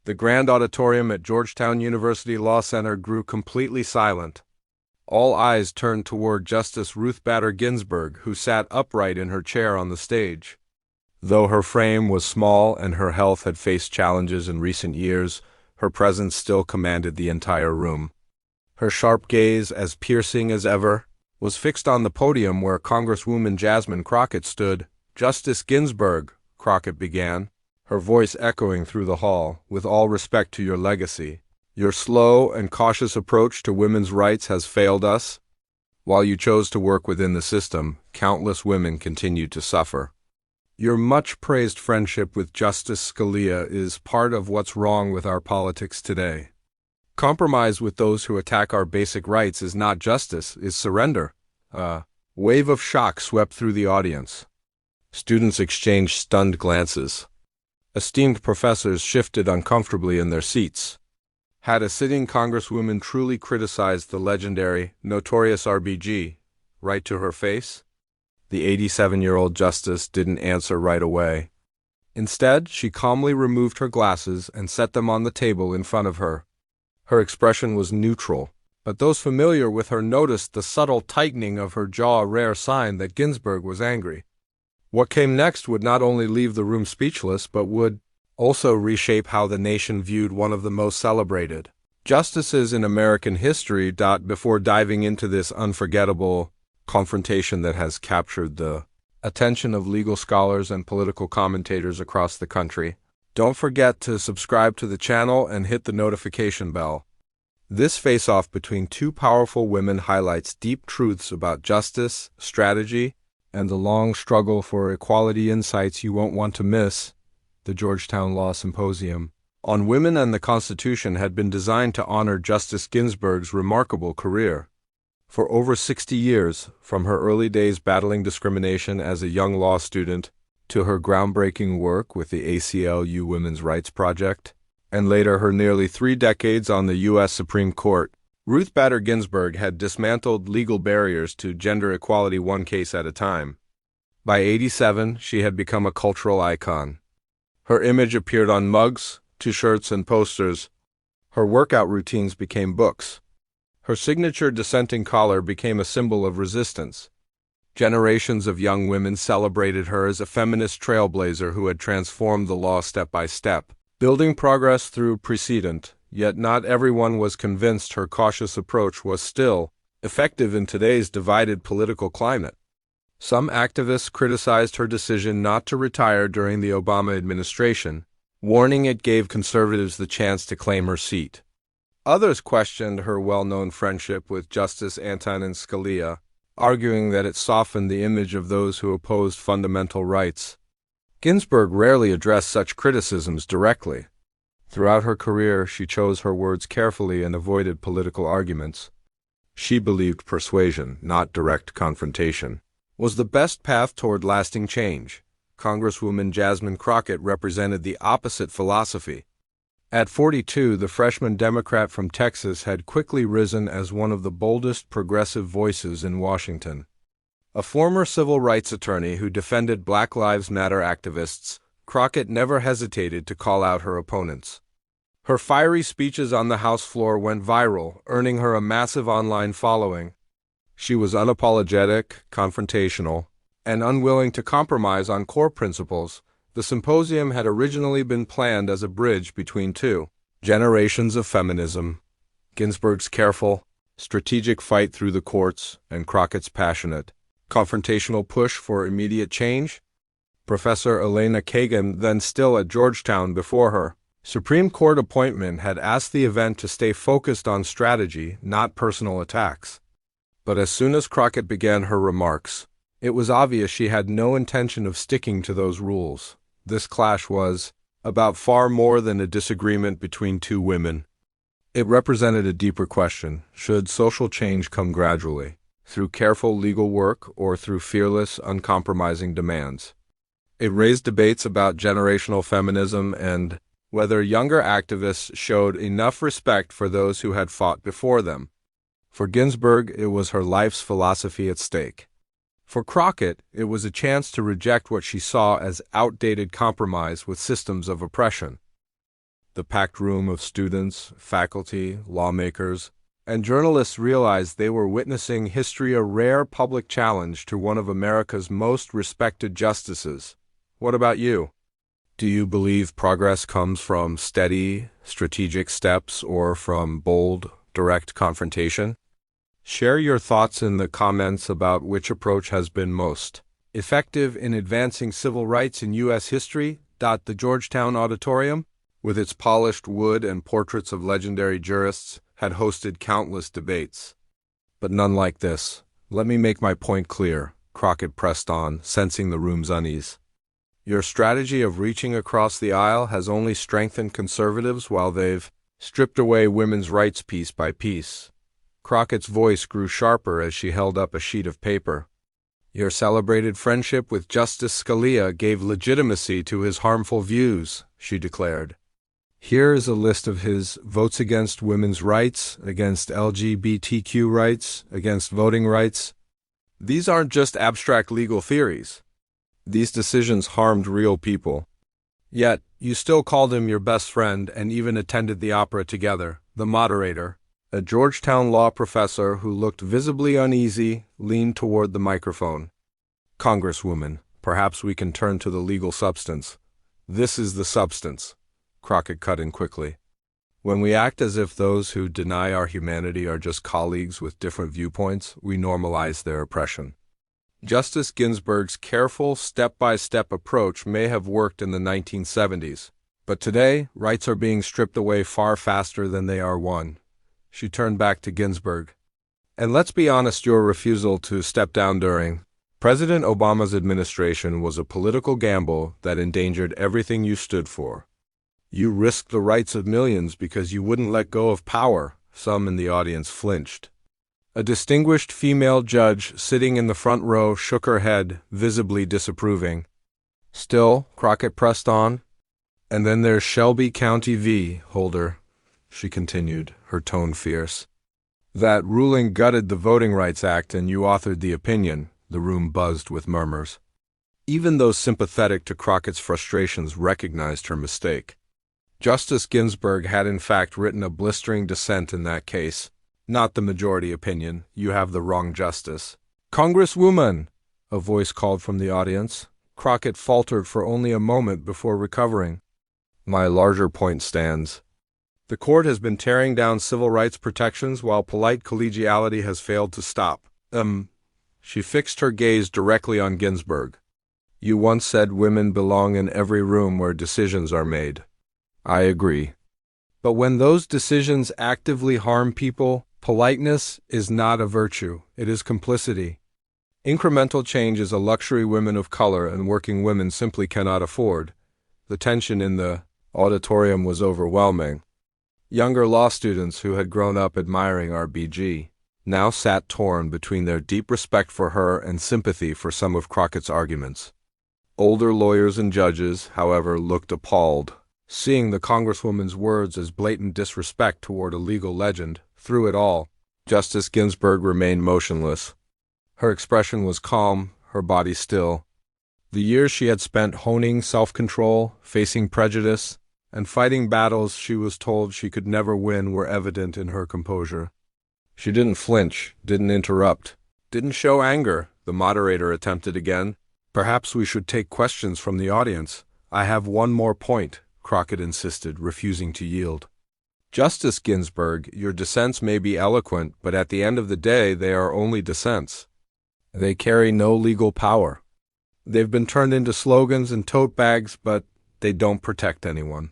The grand auditorium at Georgetown University Law Center grew completely silent. All eyes turned toward Justice Ruth Bader Ginsburg, who sat upright in her chair on the stage. Though her frame was small and her health had faced challenges in recent years, her presence still commanded the entire room. Her sharp gaze, as piercing as ever, was fixed on the podium where Congresswoman Jasmine Crockett stood. "Justice Ginsburg," Crockett began, her voice echoing through the hall, "with all respect to your legacy, your slow and cautious approach to women's rights has failed us. While you chose to work within the system, countless women continue to suffer. Your much-praised friendship with Justice Scalia is part of what's wrong with our politics today. Compromise with those who attack our basic rights is not justice, is surrender." A wave of shock swept through the audience. Students exchanged stunned glances. Esteemed professors shifted uncomfortably in their seats. Had a sitting congresswoman truly criticized the legendary, notorious RBG, right to her face? The 87-year-old justice didn't answer right away. Instead, she calmly removed her glasses and set them on the table in front of her. Her expression was neutral, but those familiar with her noticed the subtle tightening of her jaw, a rare sign that Ginsburg was angry. What came next would not only leave the room speechless, but would also reshape how the nation viewed one of the most celebrated justices in American history. Before diving into this unforgettable confrontation that has captured the attention of legal scholars and political commentators across the country, don't forget to subscribe to the channel and hit the notification bell. This face-off between two powerful women highlights deep truths about justice, strategy, and the long struggle for equality, insights you won't want to miss. The Georgetown Law Symposium on Women and the Constitution had been designed to honor Justice Ginsburg's remarkable career. For over 60 years, from her early days battling discrimination as a young law student to her groundbreaking work with the ACLU Women's Rights Project, and later her nearly 3 decades on the U.S. Supreme Court, Ruth Bader Ginsburg had dismantled legal barriers to gender equality one case at a time. By 87, she had become a cultural icon. Her image appeared on mugs, T-shirts, and posters. Her workout routines became books. Her signature dissenting collar became a symbol of resistance. Generations of young women celebrated her as a feminist trailblazer who had transformed the law step by step, building progress through precedent. Yet not everyone was convinced her cautious approach was still effective in today's divided political climate. Some activists criticized her decision not to retire during the Obama administration, warning it gave conservatives the chance to claim her seat. Others questioned her well-known friendship with Justice Antonin Scalia, arguing that it softened the image of those who opposed fundamental rights. Ginsburg rarely addressed such criticisms directly. Throughout her career, she chose her words carefully and avoided political arguments. She believed persuasion, not direct confrontation, was the best path toward lasting change. Congresswoman Jasmine Crockett represented the opposite philosophy. At 42, the freshman Democrat from Texas had quickly risen as one of the boldest progressive voices in Washington. A former civil rights attorney who defended Black Lives Matter activists, Crockett never hesitated to call out her opponents. Her fiery speeches on the House floor went viral, earning her a massive online following. She was unapologetic, confrontational, and unwilling to compromise on core principles. The symposium had originally been planned as a bridge between two generations of feminism: Ginsburg's careful, strategic fight through the courts and Crockett's passionate, confrontational push for immediate change. Professor Elena Kagan, then still at Georgetown before her Supreme Court appointment, had asked the event to stay focused on strategy, not personal attacks. But as soon as Crockett began her remarks, it was obvious she had no intention of sticking to those rules. This clash was about far more than a disagreement between two women. It represented a deeper question: should social change come gradually, through careful legal work, or through fearless, uncompromising demands? It raised debates about generational feminism and whether younger activists showed enough respect for those who had fought before them. For Ginsburg, it was her life's philosophy at stake. For Crockett, it was a chance to reject what she saw as outdated compromise with systems of oppression. The packed room of students, faculty, lawmakers, and journalists realized they were witnessing history, a rare public challenge to one of America's most respected justices. What about you? Do you believe progress comes from steady, strategic steps or from bold, direct confrontation? Share your thoughts in the comments about which approach has been most effective in advancing civil rights in U.S. history. The Georgetown Auditorium, with its polished wood and portraits of legendary jurists, had hosted countless debates. But none like this. Let me make my point clear, Crockett pressed on, sensing the room's unease. Your strategy of reaching across the aisle has only strengthened conservatives while they've stripped away women's rights piece by piece. Crockett's voice grew sharper as she held up a sheet of paper. Your celebrated friendship with Justice Scalia gave legitimacy to his harmful views, she declared. Here is a list of his votes against women's rights, against LGBTQ rights, against voting rights. These aren't just abstract legal theories. These decisions harmed real people. Yet, you still called him your best friend and even attended the opera together. The moderator, a Georgetown law professor who looked visibly uneasy, leaned toward the microphone. Congresswoman, perhaps we can turn to the legal substance. This is the substance, Crockett cut in quickly. When we act as if those who deny our humanity are just colleagues with different viewpoints, we normalize their oppression. Justice Ginsburg's careful, step-by-step approach may have worked in the 1970s, but today, rights are being stripped away far faster than they are won. She turned back to Ginsburg. And let's be honest, your refusal to step down during President Obama's administration was a political gamble that endangered everything you stood for. You risked the rights of millions because you wouldn't let go of power. Some in the audience flinched. A distinguished female judge sitting in the front row shook her head, visibly disapproving. Still, Crockett pressed on. And then there's Shelby County v. Holder, she continued, her tone fierce. That ruling gutted the Voting Rights Act and you authored the opinion. The room buzzed with murmurs. Even those sympathetic to Crockett's frustrations recognized her mistake. Justice Ginsburg had in fact written a blistering dissent in that case. Not the majority opinion. You have the wrong justice. Congresswoman, a voice called from the audience. Crockett faltered for only a moment before recovering. My larger point stands. The court has been tearing down civil rights protections while polite collegiality has failed to stop. She fixed her gaze directly on Ginsburg. You once said women belong in every room where decisions are made. I agree. But when those decisions actively harm people, politeness is not a virtue, it is complicity. Incremental change is a luxury women of color and working women simply cannot afford. The tension in the auditorium was overwhelming. Younger law students who had grown up admiring RBG now sat torn between their deep respect for her and sympathy for some of Crockett's arguments. Older lawyers and judges, however, looked appalled, seeing the Congresswoman's words as blatant disrespect toward a legal legend. Through it all, Justice Ginsburg remained motionless. Her expression was calm, her body still. The years she had spent honing self-control, facing prejudice, and fighting battles she was told she could never win were evident in her composure. She didn't flinch, didn't interrupt, didn't show anger. The moderator attempted again. Perhaps we should take questions from the audience. I have one more point, Crockett insisted, refusing to yield. Justice Ginsburg, your dissents may be eloquent, but at the end of the day they are only dissents. They carry no legal power. They've been turned into slogans and tote bags, but they don't protect anyone.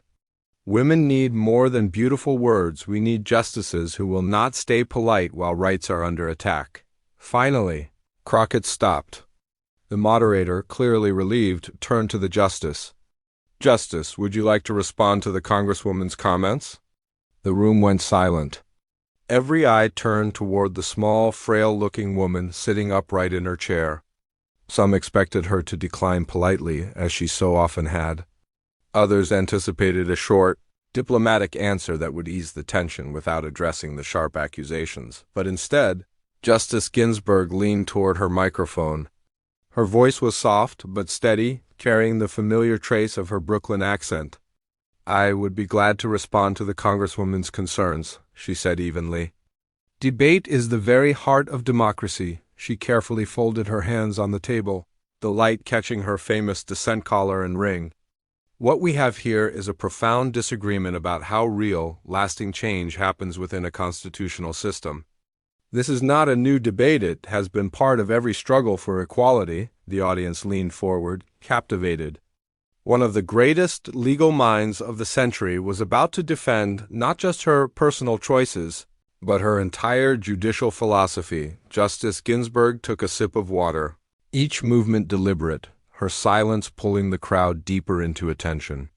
Women need more than beautiful words. We need justices who will not stay polite while rights are under attack. Finally, Crockett stopped. The moderator, clearly relieved, turned to the justice. Justice, would you like to respond to the Congresswoman's comments? The room went silent. Every eye turned toward the small, frail-looking woman sitting upright in her chair. Some expected her to decline politely, as she so often had. Others anticipated a short, diplomatic answer that would ease the tension without addressing the sharp accusations. But instead, Justice Ginsburg leaned toward her microphone. Her voice was soft but steady, carrying the familiar trace of her Brooklyn accent. I would be glad to respond to the Congresswoman's concerns, she said evenly. Debate is the very heart of democracy. She carefully folded her hands on the table, the light catching her famous dissent collar and ring. What we have here is a profound disagreement about how real, lasting change happens within a constitutional system. This is not a new debate. It has been part of every struggle for equality. The audience leaned forward, captivated. One of the greatest legal minds of the century was about to defend not just her personal choices, but her entire judicial philosophy. Justice Ginsburg took a sip of water, each movement deliberate, her silence pulling the crowd deeper into attention.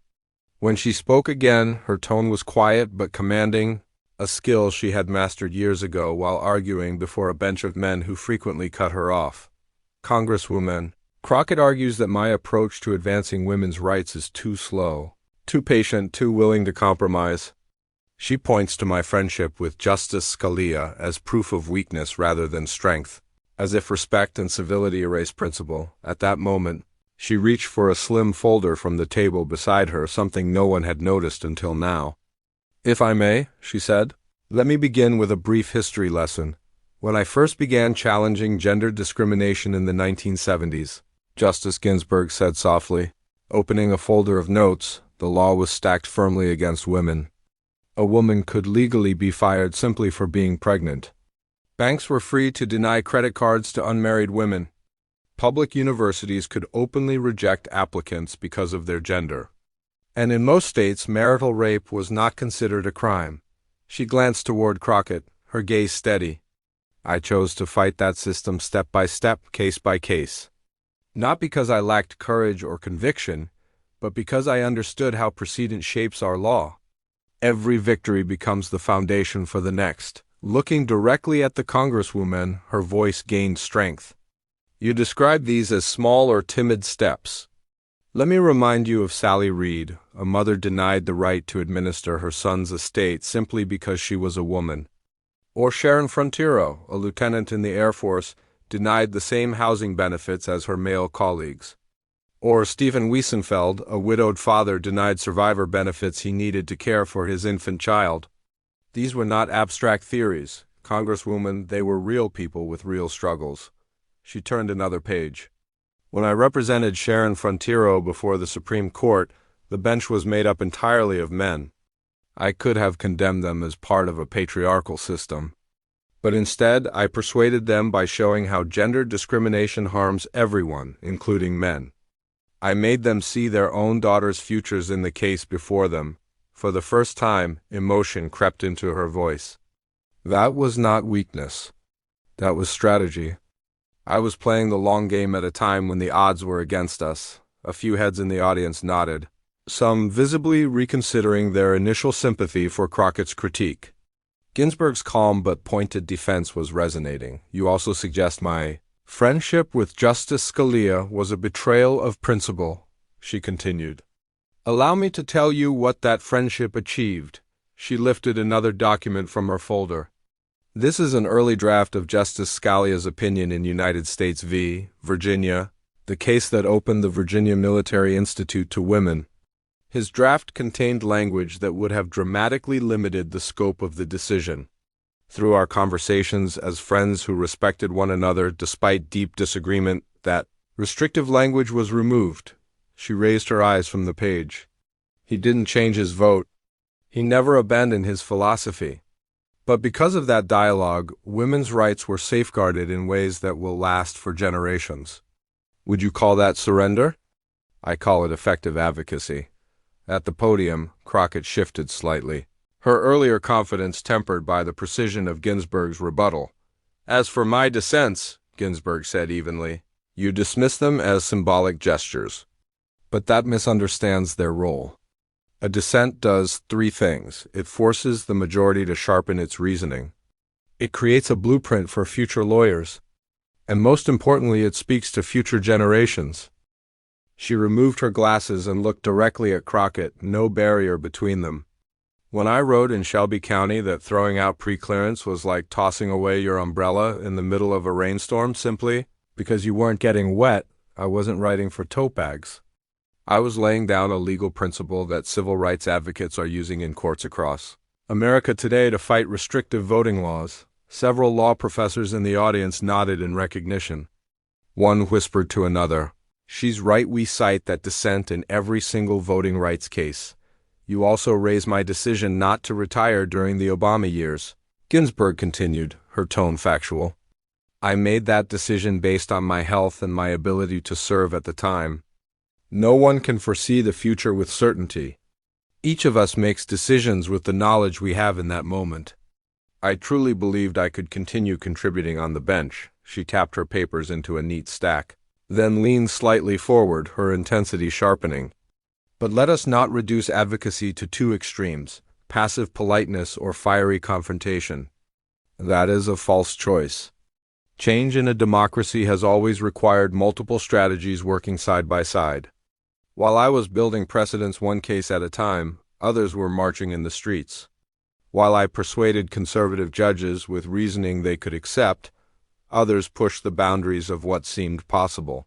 When she spoke again, her tone was quiet but commanding, a skill she had mastered years ago while arguing before a bench of men who frequently cut her off. Congresswoman, Crockett argues that my approach to advancing women's rights is too slow, too patient, too willing to compromise. She points to my friendship with Justice Scalia as proof of weakness rather than strength, as if respect and civility erase principle. At that moment, she reached for a slim folder from the table beside her, something no one had noticed until now. If I may, she said, let me begin with a brief history lesson. When I first began challenging gender discrimination in the 1970s, Justice Ginsburg said softly, opening a folder of notes, the law was stacked firmly against women. A woman could legally be fired simply for being pregnant. Banks were free to deny credit cards to unmarried women. Public universities could openly reject applicants because of their gender. And in most states, marital rape was not considered a crime. She glanced toward Crockett, her gaze steady. I chose to fight that system step by step, case by case. Not because I lacked courage or conviction, but because I understood how precedent shapes our law. Every victory becomes the foundation for the next. Looking directly at the Congresswoman, her voice gained strength. You describe these as small or timid steps. Let me remind you of Sally Reed, a mother denied the right to administer her son's estate simply because she was a woman. Or Sharon Frontiero, a lieutenant in the Air Force, denied the same housing benefits as her male colleagues. Or Stephen Wiesenfeld, a widowed father, denied survivor benefits he needed to care for his infant child. These were not abstract theories, Congresswoman, they were real people with real struggles. She turned another page. When I represented Sharon Frontiero before the Supreme Court, the bench was made up entirely of men. I could have condemned them as part of a patriarchal system. But instead, I persuaded them by showing how gender discrimination harms everyone, including men. I made them see their own daughters' futures in the case before them. For the first time, emotion crept into her voice. That was not weakness. That was strategy. I was playing the long game at a time when the odds were against us. A few heads in the audience nodded, some visibly reconsidering their initial sympathy for Crockett's critique. Ginsburg's calm but pointed defense was resonating. You also suggest my friendship with Justice Scalia was a betrayal of principle, she continued. Allow me to tell you what that friendship achieved. She lifted another document from her folder. This is an early draft of Justice Scalia's opinion in United States v. Virginia, the case that opened the Virginia Military Institute to women. His draft contained language that would have dramatically limited the scope of the decision. Through our conversations as friends who respected one another despite deep disagreement, that restrictive language was removed. She raised her eyes from the page. He didn't change his vote. He never abandoned his philosophy. But because of that dialogue, women's rights were safeguarded in ways that will last for generations. Would you call that surrender? I call it effective advocacy. At the podium, Crockett shifted slightly, her earlier confidence tempered by the precision of Ginsburg's rebuttal. As for my dissents, Ginsburg said evenly, you dismiss them as symbolic gestures. But that misunderstands their role. A dissent does three things. It forces the majority to sharpen its reasoning. It creates a blueprint for future lawyers. And most importantly, it speaks to future generations. She removed her glasses and looked directly at Crockett, no barrier between them. When I wrote in Shelby County that throwing out preclearance was like tossing away your umbrella in the middle of a rainstorm simply because you weren't getting wet, I wasn't writing for tote bags. I was laying down a legal principle that civil rights advocates are using in courts across America today to fight restrictive voting laws. Several law professors in the audience nodded in recognition. One whispered to another, "She's right, we cite that dissent in every single voting rights case. You also raise my decision not to retire during the Obama years." Ginsburg continued, her tone factual. "I made that decision based on my health and my ability to serve at the time. No one can foresee the future with certainty. Each of us makes decisions with the knowledge we have in that moment. I truly believed I could continue contributing on the bench." She tapped her papers into a neat stack, then leaned slightly forward, her intensity sharpening. "But let us not reduce advocacy to two extremes, passive politeness or fiery confrontation. That is a false choice. Change in a democracy has always required multiple strategies working side by side. While I was building precedents one case at a time, others were marching in the streets. While I persuaded conservative judges with reasoning they could accept, others pushed the boundaries of what seemed possible.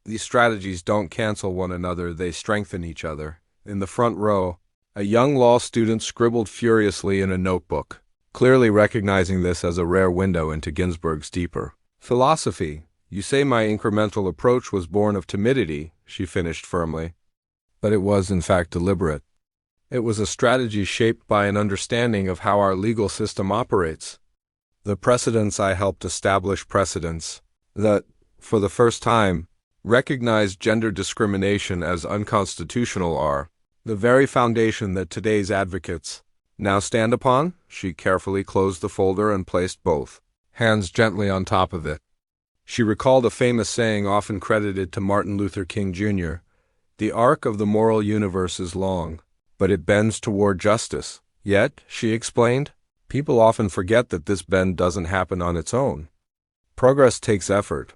These strategies don't cancel one another, they strengthen each other." In the front row, a young law student scribbled furiously in a notebook, clearly recognizing this as a rare window into Ginsburg's deeper philosophy. "You say my incremental approach was born of timidity," she finished firmly. "But it was in fact deliberate. It was a strategy shaped by an understanding of how our legal system operates. The precedents I helped establish, precedents that, for the first time, recognize gender discrimination as unconstitutional, are the very foundation that today's advocates now stand upon." She carefully closed the folder and placed both hands gently on top of it. She recalled a famous saying often credited to Martin Luther King Jr., "The arc of the moral universe is long, but it bends toward justice." Yet, she explained, people often forget that this bend doesn't happen on its own. Progress takes effort.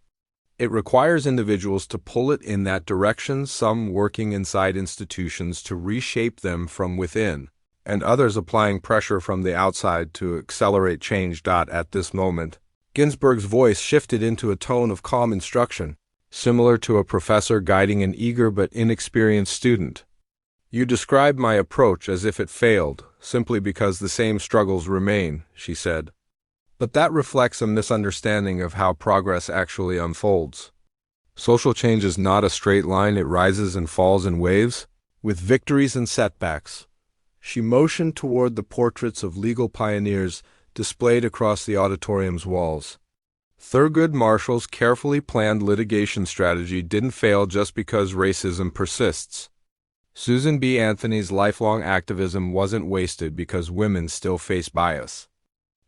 It requires individuals to pull it in that direction, some working inside institutions to reshape them from within, and others applying pressure from the outside to accelerate change. At this moment, Ginsburg's voice shifted into a tone of calm instruction, similar to a professor guiding an eager but inexperienced student. "You described my approach as if it failed, simply because the same struggles remain," she said. "But that reflects a misunderstanding of how progress actually unfolds. Social change is not a straight line, it rises and falls in waves, with victories and setbacks." She motioned toward the portraits of legal pioneers displayed across the auditorium's walls. Thurgood Marshall's carefully planned litigation strategy didn't fail just because racism persists. Susan B. Anthony's lifelong activism wasn't wasted because women still face bias.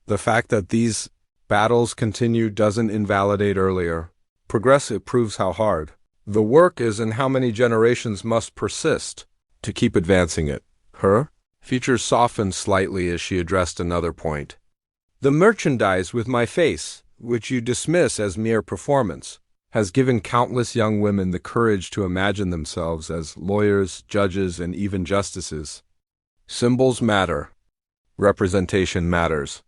The fact that these battles continue doesn't invalidate earlier progress, it proves how hard the work is and how many generations must persist to keep advancing it. Her features softened slightly as she addressed another point. "The merchandise with my face, which you dismiss as mere performance, has given countless young women the courage to imagine themselves as lawyers, judges, and even justices. Symbols matter. Representation matters.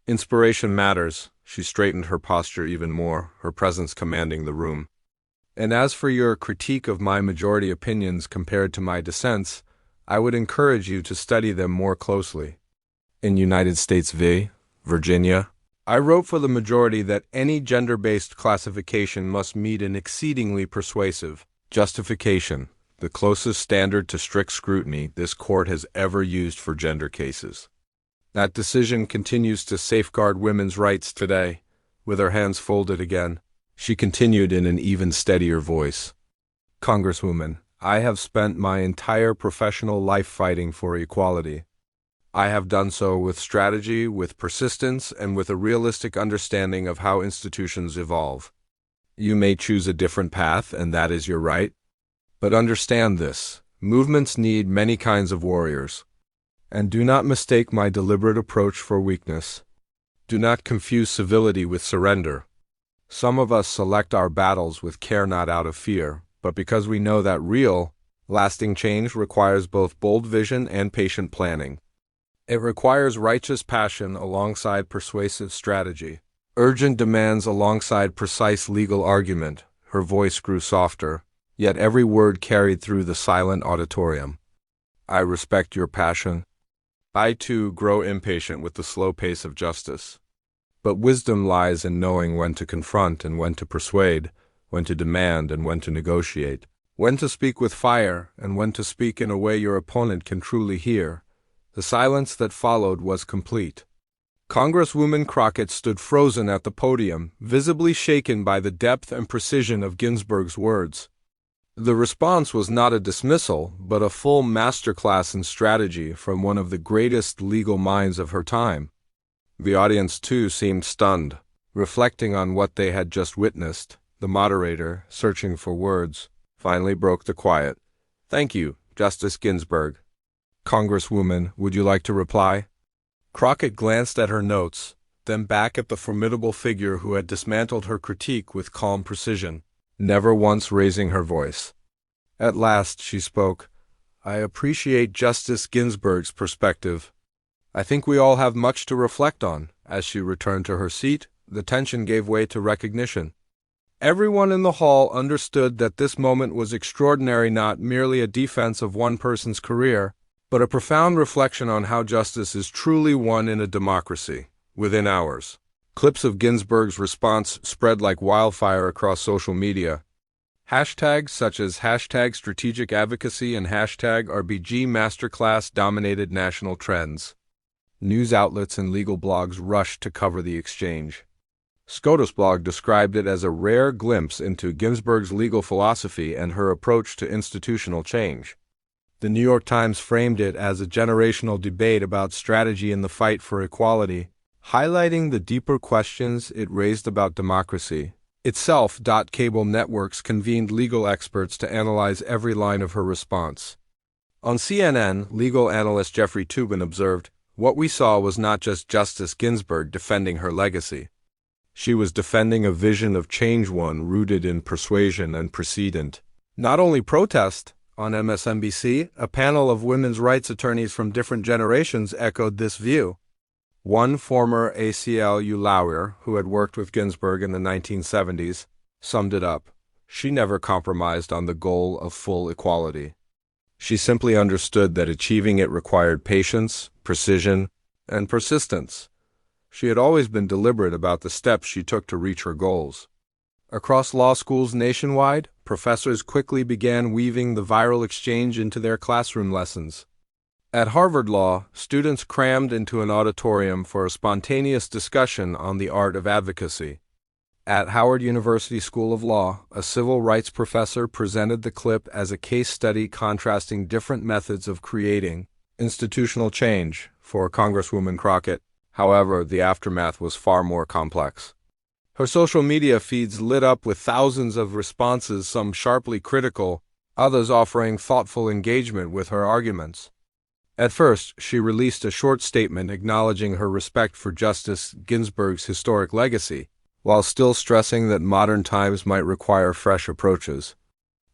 Inspiration matters." She straightened her posture even more, her presence commanding the room. "And as for your critique of my majority opinions compared to my dissents, I would encourage you to study them more closely. In United States v. Virginia, I wrote for the majority that any gender-based classification must meet an exceedingly persuasive justification, the closest standard to strict scrutiny this court has ever used for gender cases. That decision continues to safeguard women's rights today." With her hands folded again, she continued in an even steadier voice. "Congresswoman, I have spent my entire professional life fighting for equality. I have done so with strategy, with persistence, and with a realistic understanding of how institutions evolve. You may choose a different path, and that is your right. But understand this, movements need many kinds of warriors. And do not mistake my deliberate approach for weakness. Do not confuse civility with surrender. Some of us select our battles with care, not out of fear, but because we know that real, lasting change requires both bold vision and patient planning. It requires righteous passion alongside persuasive strategy, urgent demands alongside precise legal argument." Her voice grew softer, Yet every word carried through the silent auditorium. I respect your passion. I, too, grow impatient with the slow pace of justice. But wisdom lies in knowing when to confront and when to persuade, when to demand and when to negotiate, when to speak with fire and when to speak in a way your opponent can truly hear. The silence that followed was complete. Congresswoman Crockett stood frozen at the podium, visibly shaken by the depth and precision of Ginsburg's words. The response was not a dismissal, but a full masterclass in strategy from one of the greatest legal minds of her time. The audience, too, seemed stunned, reflecting on what they had just witnessed. The moderator, searching for words, finally broke the quiet. "Thank you, Justice Ginsburg. Congresswoman, would you like to reply?" Crockett glanced at her notes, then back at the formidable figure who had dismantled her critique with calm precision, never once raising her voice. At last she spoke. "I appreciate Justice Ginsburg's perspective. I think we all have much to reflect on." As she returned to her seat, the tension gave way to recognition. Everyone in the hall understood that this moment was extraordinary, not merely a defense of one person's career, but a profound reflection on how justice is truly won in a democracy. Within hours, clips of Ginsburg's response spread like wildfire across social media. Hashtags such as hashtag strategic advocacy and hashtag RBG Masterclass dominated national trends. News outlets and legal blogs rushed to cover the exchange. SCOTUS blog described it as a rare glimpse into Ginsburg's legal philosophy and her approach to institutional change. The New York Times framed it as a generational debate about strategy in the fight for equality, highlighting the deeper questions it raised about democracy itself. Cable networks convened legal experts to analyze every line of her response. On CNN, legal analyst Jeffrey Toobin observed, "What we saw was not just Justice Ginsburg defending her legacy. She was defending a vision of change, one rooted in persuasion and precedent, not only protest." On MSNBC, a panel of women's rights attorneys from different generations echoed this view. One former ACLU lawyer, who had worked with Ginsburg in the 1970s, summed it up. "She never compromised on the goal of full equality. She simply understood that achieving it required patience, precision, and persistence. She had always been deliberate about the steps she took to reach her goals." Across law schools nationwide, professors quickly began weaving the viral exchange into their classroom lessons. At Harvard Law, students crammed into an auditorium for a spontaneous discussion on the art of advocacy. At Howard University School of Law, a civil rights professor presented the clip as a case study contrasting different methods of creating institutional change for Congresswoman Crockett. However, the aftermath was far more complex. Her social media feeds lit up with thousands of responses, some sharply critical, others offering thoughtful engagement with her arguments. At first, she released a short statement acknowledging her respect for Justice Ginsburg's historic legacy, while still stressing that modern times might require fresh approaches.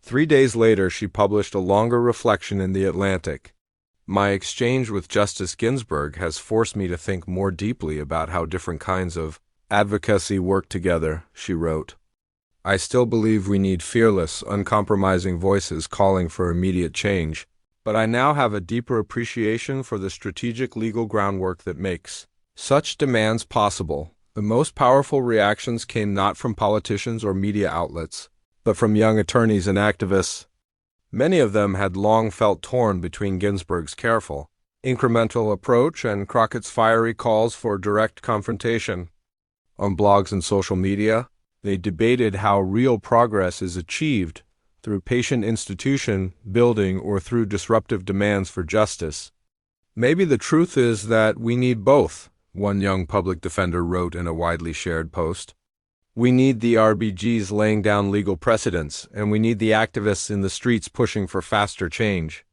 3 days later, she published a longer reflection in The Atlantic. "My exchange with Justice Ginsburg has forced me to think more deeply about how different kinds of advocacy work together," she wrote. "I still believe we need fearless, uncompromising voices calling for immediate change, but I now have a deeper appreciation for the strategic legal groundwork that makes such demands possible." The most powerful reactions came not from politicians or media outlets, but from young attorneys and activists. Many of them had long felt torn between Ginsburg's careful, incremental approach and Crockett's fiery calls for direct confrontation. On blogs and social media, they debated how real progress is achieved through patient institution building or through disruptive demands for justice. "Maybe the truth is that we need both," one young public defender wrote in a widely shared post. "We need the RBGs laying down legal precedents, and we need the activists in the streets pushing for faster change.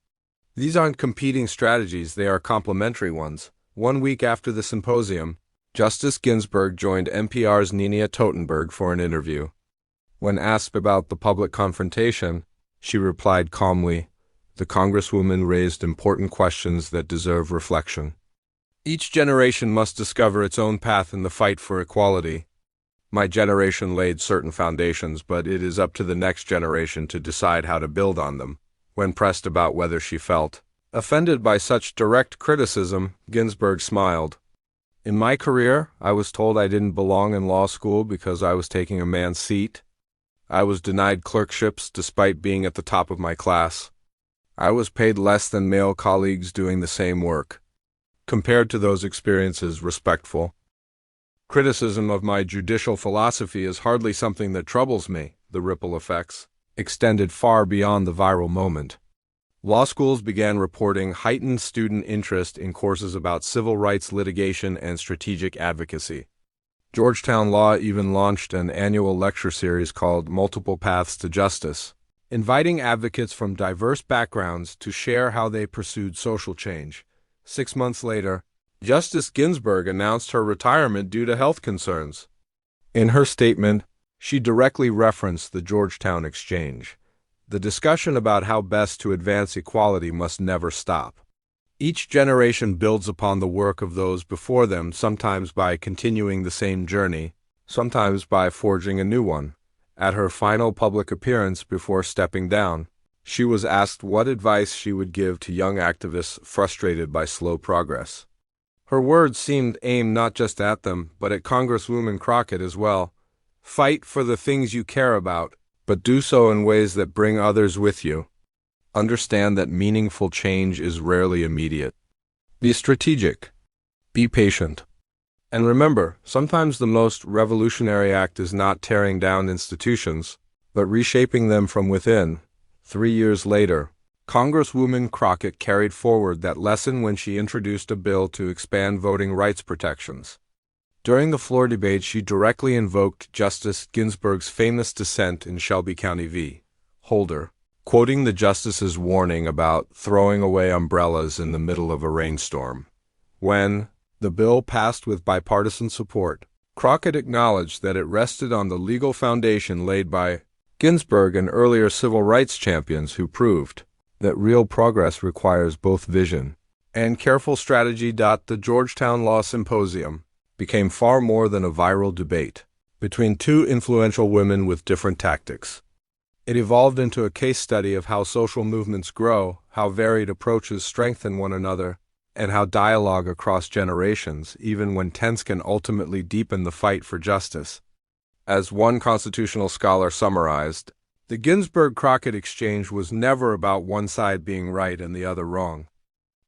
These aren't competing strategies, they are complementary ones." 1 week after the symposium, Justice Ginsburg joined NPR's Nina Totenberg for an interview. When asked about the public confrontation, she replied calmly, "The Congresswoman raised important questions that deserve reflection. Each generation must discover its own path in the fight for equality. My generation laid certain foundations, but it is up to the next generation to decide how to build on them. When pressed about whether she felt offended by such direct criticism, Ginsburg smiled. In my career, I was told I didn't belong in law school because I was taking a man's seat. I was denied clerkships despite being at the top of my class. I was paid less than male colleagues doing the same work. Compared to those experiences, respectful criticism of my judicial philosophy is hardly something that troubles me. The ripple effects extended far beyond the viral moment. Law schools began reporting heightened student interest in courses about civil rights litigation and strategic advocacy. Georgetown Law even launched an annual lecture series called Multiple Paths to Justice, inviting advocates from diverse backgrounds to share how they pursued social change. 6 months later, Justice Ginsburg announced her retirement due to health concerns. In her statement, she directly referenced the Georgetown Exchange. The discussion about how best to advance equality must never stop. Each generation builds upon the work of those before them, sometimes by continuing the same journey, sometimes by forging a new one. At her final public appearance before stepping down, she was asked what advice she would give to young activists frustrated by slow progress. Her words seemed aimed not just at them, but at Congresswoman Crockett as well. Fight for the things you care about, but do so in ways that bring others with you. Understand that meaningful change is rarely immediate. Be strategic. Be patient. And remember, sometimes the most revolutionary act is not tearing down institutions, but reshaping them from within. 3 years later, Congresswoman Crockett carried forward that lesson when she introduced a bill to expand voting rights protections. During the floor debate, she directly invoked Justice Ginsburg's famous dissent in Shelby County v. Holder, quoting the justice's warning about throwing away umbrellas in the middle of a rainstorm. When the bill passed with bipartisan support, Crockett acknowledged that it rested on the legal foundation laid by Ginsburg and earlier civil rights champions who proved that real progress requires both vision and careful strategy. The Georgetown Law Symposium became far more than a viral debate between two influential women with different tactics. It evolved into a case study of how social movements grow, how varied approaches strengthen one another, and how dialogue across generations, even when tense, can ultimately deepen the fight for justice. As one constitutional scholar summarized, the Ginsburg-Crockett exchange was never about one side being right and the other wrong.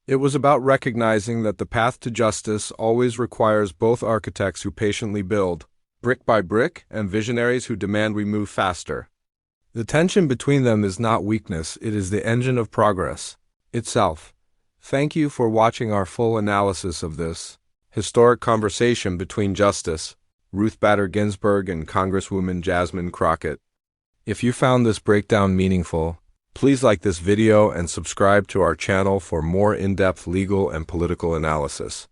It was about recognizing that the path to justice always requires both architects who patiently build, brick by brick, and visionaries who demand we move faster. The tension between them is not weakness, it is the engine of progress itself. Thank you for watching our full analysis of this historic conversation between Justice Ruth Bader Ginsburg and Congresswoman Jasmine Crockett. If you found this breakdown meaningful, please like this video and subscribe to our channel for more in-depth legal and political analysis.